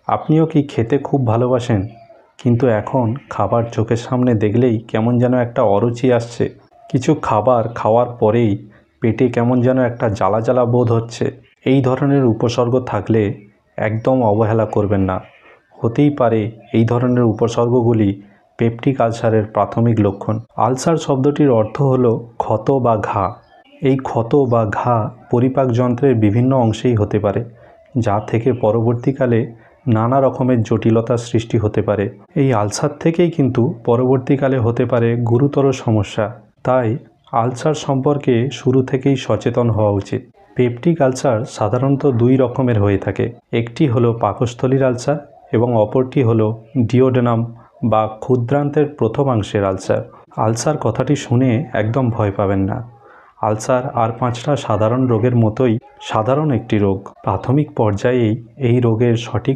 আপনিও কি খেতে খুব ভালোবাসেন, কিন্তু এখন খাবার চোখের সামনে দেখলেই কেমন যেন একটা অরুচি আসছে? কিছু খাবার খাওয়ার পরেই পেটে কেমন যেন একটা জ্বালা জ্বালা বোধ হচ্ছে। এই ধরনের উপসর্গ থাকলে একদম অবহেলা করবেন না। হতেই পারে এই ধরনের উপসর্গগুলি পেপটিক আলসারের প্রাথমিক লক্ষণ। আলসার শব্দটির অর্থ হলো ক্ষত বা ঘা। এই ক্ষত বা ঘা পরিপাক যন্ত্রের বিভিন্ন অংশেই হতে পারে, যা থেকে পরবর্তীকালে নানা রকমের জটিলতার সৃষ্টি হতে পারে। এই আলসার থেকেই কিন্তু পরবর্তীকালে হতে পারে গুরুতর সমস্যা। তাই আলসার সম্পর্কে শুরু থেকেই সচেতন হওয়া উচিত। পেপটিক আলসার সাধারণত দুই রকমের হয়ে থাকে। একটি হলো পাকস্থলীর আলসার এবং অপরটি হলো ডিওডেনাম বা ক্ষুদ্রান্তের প্রথমাংশের আলসার। আলসার কথাটি শুনে একদম ভয় পাবেন না। আলসার আর 5টা সাধারণ রোগের মতোই সাধারণ একটি রোগ। প্রাথমিক পর্যায়েই এই রোগের সঠিক